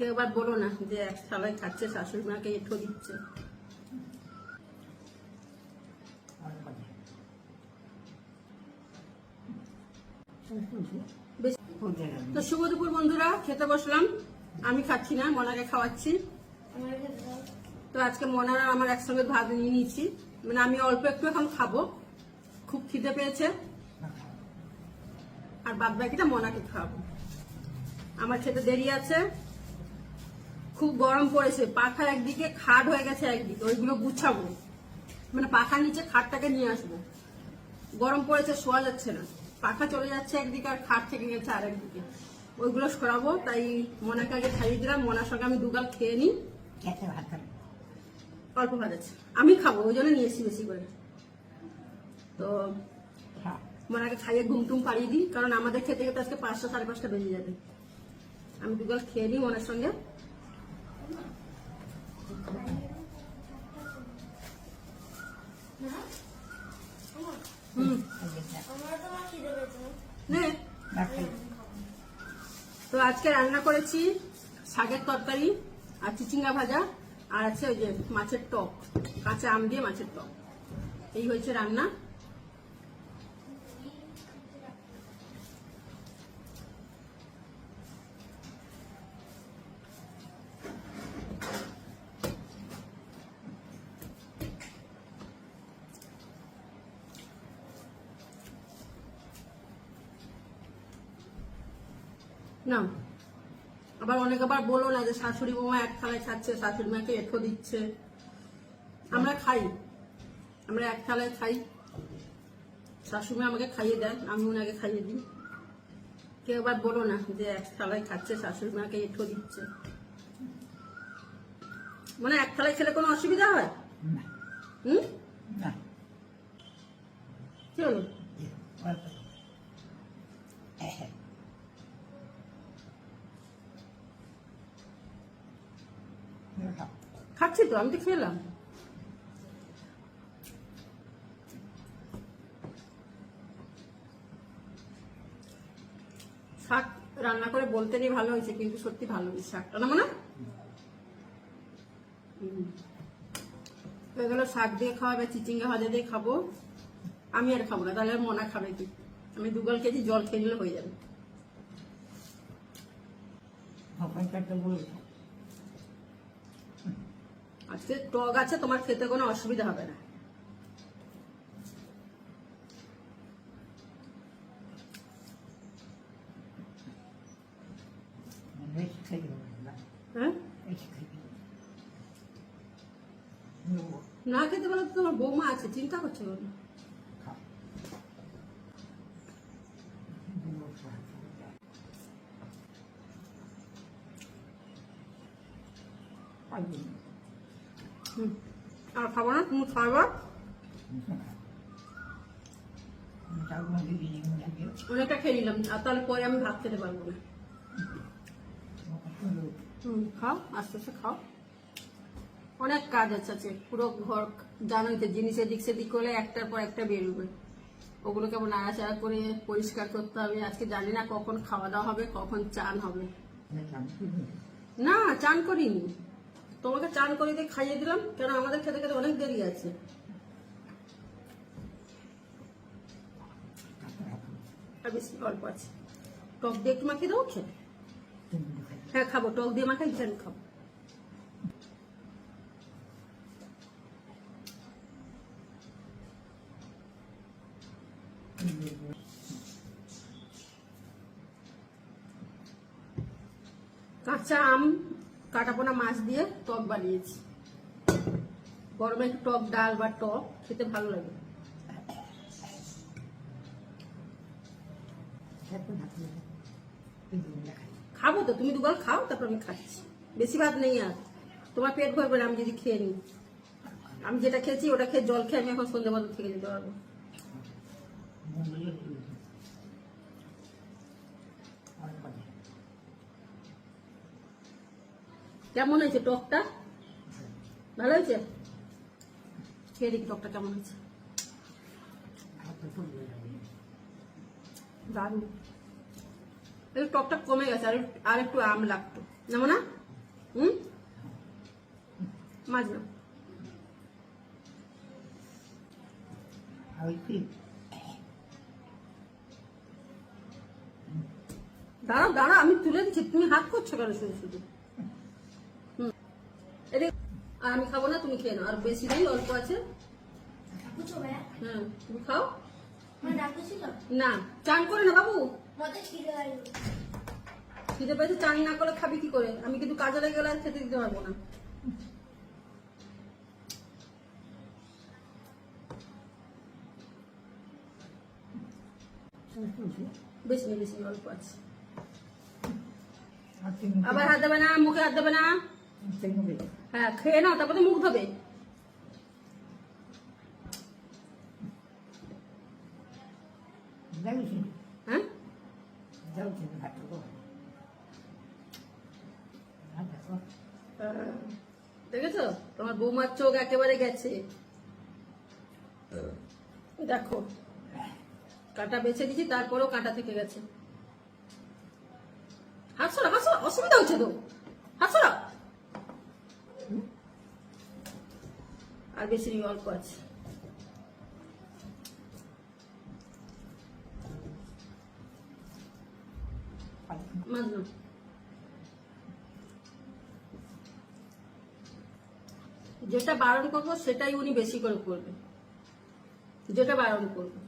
কেউ আবার বলো না যে এক থালায় খাচ্ছে, শাশুড়ি মাকে এঁঠো দিচ্ছে। তো শুভ দুপুর বন্ধুরা, খেতে বসলাম। আমি খাচ্ছি না, মনাকে খাওয়াচ্ছি। তো আজকে মনার আর আমার একসঙ্গে ভাত নিয়ে নিয়েছি, মানে আমি অল্প একটু এখন খাবো, খুব খিদে পেয়েছে, আর বাদ বাকিটা মনাকে খাওয়াবো। আমার খেতে দেরি আছে, খুব গরম পড়েছে, পাখা একদিকে, খাট হয়ে গেছে একদিকে, ওইগুলো গুছাবো, মানে পাখার নিচে খাটটাকে নিয়ে আসবো। গরম পড়েছে, শোয়া যাচ্ছে না, পাখা চলে যাচ্ছে একদিকে আর খাট থেকে গেছে আর একদিকে, ওইগুলো সরাবো। তাই মনাকে আগে খাইয়ে দিলাম, মনার সঙ্গে আমি দুগাল খেয়ে নিই। অল্প ভাত আছে, আমি খাবো, ওই জন্য নিয়েছি বেশি করে। তো মনাকে খাইয়ে ঘুম টুম পাড়িয়ে দিই, কারণ আমাদের খেতে খেতে আজকে 5টা সাড়ে 5টা বেজে যাবে। আমি দুগাল খেয়ে নিই মনার সঙ্গে। তো আজকে রান্না করেছি শাকের তরকারি আর চিচিঙ্গা ভাজা, আর আছে ওই যে মাছের টক, কাঁচা আম দিয়ে মাছের টক। এই হয়েছে রান্না। না আবার অনেক আবার বলো না যে শাশুড়ি বৌমা এক থালায় খাচ্ছে, শাশুড়ি মাকে এঁঠো দিচ্ছে। আমরা খাই, আমরা এক থালায় খাই, শাশুড়ি মা আমাকে খাইয়ে দেয়, আমি ওনাকে খাইয়ে দিই। কেউ আবার বলো না যে এক থালায় খাচ্ছে, শাশুড়ি মাকে এঁঠো দিচ্ছে। মানে এক থালায় খেলে কোনো অসুবিধা হয়? হুম, কি হলো? খাচ্ছি তো, আমি তো খেলাম। শাক রান্না করে বলতে নেই ভালো হয়েছে, কিন্তু সত্যি ভালো হয়েছে শাকটা, না মানে এগুলো শাক দিয়ে খাওয়াবে, চিচিঙ্গা ভাজা দিয়ে খাবো। আমি আর খাবো না, তাহলে মনা খাবে কি? আমি দুগাল কেজি জল খেয়ে নিলে হয়ে যাবে। আজকে টক আছে, তোমার খেতে কোনো অসুবিধা হবে না। হ্যাঁ, না খেতে পারলে তো তোমার বৌমা আছে, চিন্তা করছো না। আর খাবো না, তুমি খাবা। অনেকটা খেয়ে নিলাম, আর তাহলে পরে আমি ভাত খেতে পারবো না। খাও, আস্তে আস্তে খাও, অনেক কাজ আছে। পুরো ঘর জানোই তো, জিনিস এদিক সেদিক করলে একটার পর একটা বেরোবে, ওগুলো কেমন নাড়াচাড়া করে পরিষ্কার করতে হবে। আজকে জানি না কখন খাওয়া দাওয়া হবে, কখন চান হবে। না, চান করিনি, তোমাকে চান করে দিয়ে খাইয়ে দিলাম, কেন আমাদের খেতে খেতে অনেক দেরি আছে। আর বেশি অল্প আছে, টক দিয়ে একটু মাখিয়ে দেবো খেতে। হ্যাঁ খাবো, টক দিয়ে মাখাই খেয়ে খাবো। কাঁচা আম, কাটাপোনা মাছ দিয়ে টক বানিয়েছি। গরমে একটু টক ডাল বা টক খেতে ভালো লাগে। খাবো তো, তুমি দুগাল খাও, তারপর আমি খাচ্ছি। বেশি ভাত নেই আর, তোমার পেট ভরবে না আমি যদি খেয়ে নিই। আমি যেটা খেয়েছি ওটা খেয়ে জল খেয়ে আমি এখন সন্ধ্যে বাজার থেকে যেতে পারবো। কেমন হয়েছে টকটা? ভালো হয়েছে? খেয়ে দেখি টকটা কেমন হয়েছে। দারুণ, টকটা কমে গেছে, আর একটু আম লাগতো, না? হুম, মাছ না। দাঁড়া দাঁড়া, আমি তুলে দিচ্ছি, তুমি হাত করছো কেন শুধু শুধু? হুম, এদিকে। আর আমি খাবো না, তুমি খেয়ে নাও, আর বেশি নেই, অল্প আছে। হ্যাঁ, তুমি খাও। না, চান করে না বাবু, খিদে পেয়েছে, চান না করে খাবি কি করে? আমি কিন্তু কাজে লেগে গেলে আর খেতে দিতে পারবো না। বেশি নেই, বেশি নেই, অল্প আছে। আবার হাত দেবে না, মুখে হাত দেবে না। হ্যাঁ, খেয়ে নাও, তারপরে মুখ ধোবে। হ্যাঁ, দেখেছো তোমার বৌমার চোখ একেবারে গেছে। দেখো, কাঁটা বেছে দিচ্ছি, তারপরেও কাঁটা থেকে গেছে। হাত সরা, হাত সরা, অসুবিধা হচ্ছে তো, হাত সরা। আর বেশি নেই, অল্প আছে। মাছ নাও। যেটা বারণ করবো সেটাই উনি বেশি করে করবে, যেটা বারণ করবো।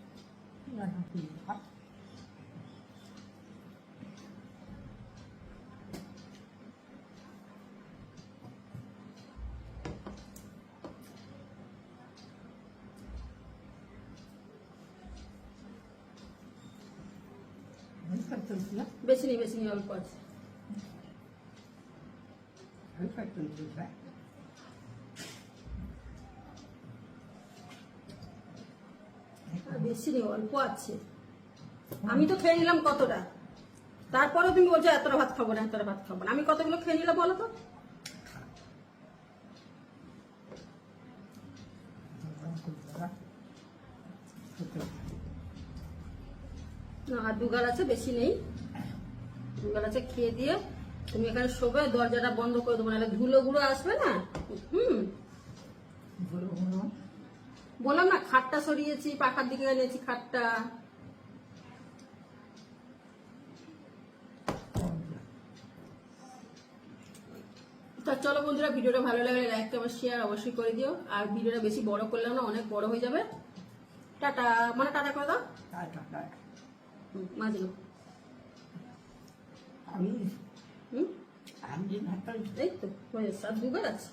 বেশি নেই, বেশি নেই, অল্প আছে। বেশি নেই, অল্প আছে। আমি তো খেয়ে নিলাম কতটা, তারপরে তুমি বলছো এতটা ভাত খাবো না, এতটা ভাত খাবো না। আমি কতগুলো খেয়ে নিলাম বলো তো? না, আর দুগাল আছে, বেশি নেই, দুগাল আছে। খেয়ে দিয়ে তুমি এখানে শোবে, দরজাটা বন্ধ করে দেবো, নাহলে ধুলো গুলো আসবে না। হুম, বললাম না, খাটটা সরিয়েছি, পাখার দিকে এনেছি খাটটা। তা চলো বন্ধুরা, ভিডিওটা ভালো লাগলে লাইক কমেন্ট শেয়ার অবশ্যই করে দিও। আর ভিডিওটা বেশি বড় করলাম না, অনেক বড় হয়ে যাবে। টাটা, মানে টাটা করে দাও। মাজলো। এই তো হয়ে যাচ্ছে, আর দুবার আছে।